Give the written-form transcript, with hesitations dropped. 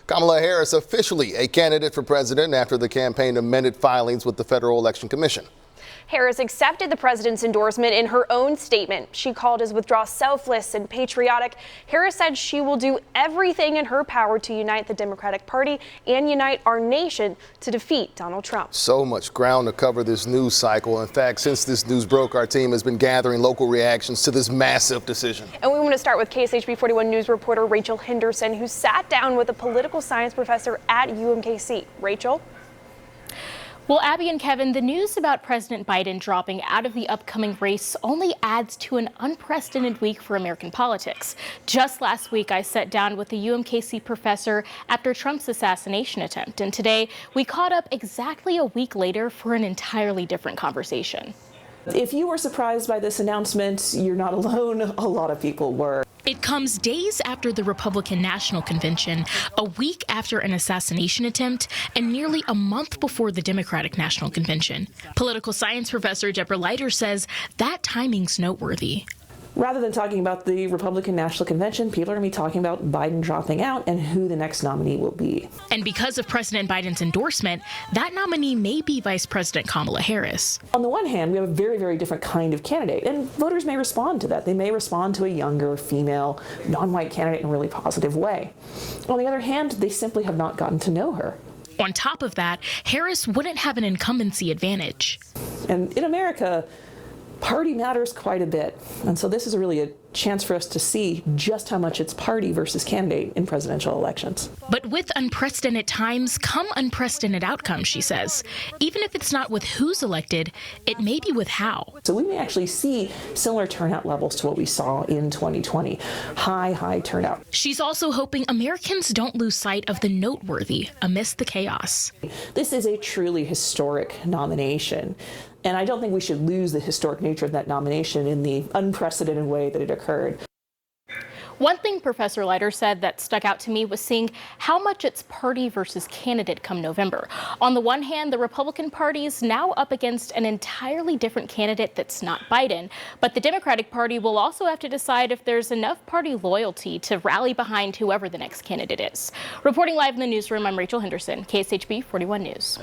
Kamala Harris officially a candidate for president after the campaign amended filings with the Federal Election Commission. Harris accepted the president's endorsement in her own statement. She called his withdrawal selfless and patriotic. Harris said she will do everything in her power to unite the Democratic Party and unite our nation to defeat Donald Trump. So much ground to cover this news cycle. In fact, since this news broke, our team has been gathering local reactions to this massive decision. And we want to start with KSHB 41 News reporter Rachel Henderson, who sat down with a political science professor at UMKC. Rachel? Well, Abby and Kevin, the news about President Biden dropping out of the upcoming race only adds to an unprecedented week for American politics. Just last week, I sat down with a UMKC professor after Trump's assassination attempt, and today we caught up exactly a week later for an entirely different conversation. If you were surprised by this announcement, you're not alone. A lot of people were. It comes days after the Republican National Convention, a week after an assassination attempt, and nearly a month before the Democratic National Convention. Political science professor Debra Leiter says that timing's noteworthy. Rather than talking about the Republican National Convention, people are going to be talking about Biden dropping out and who the next nominee will be. And because of President Biden's endorsement, that nominee may be Vice President Kamala Harris. On the one hand, we have a very, very different kind of candidate, and voters may respond to that. They may respond to a younger, female, non-white candidate in a really positive way. On the other hand, they simply have not gotten to know her. On top of that, Harris wouldn't have an incumbency advantage. And in America, party matters quite a bit. And so this is really a chance for us to see just how much it's party versus candidate in presidential elections. But with unprecedented times come unprecedented outcomes, she says. Even if it's not with who's elected, it may be with how. So we may actually see similar turnout levels to what we saw in 2020. High turnout. She's also hoping Americans don't lose sight of the noteworthy amidst the chaos. This is a truly historic nomination. And I don't think we should lose the historic nature of that nomination in the unprecedented way that it occurred. One thing Professor Leiter said that stuck out to me was seeing how much it's party versus candidate come November. On the one hand, the Republican Party is now up against an entirely different candidate that's not Biden. But the Democratic Party will also have to decide if there's enough party loyalty to rally behind whoever the next candidate is. Reporting live in the newsroom, I'm Rachel Henderson, KSHB 41 News.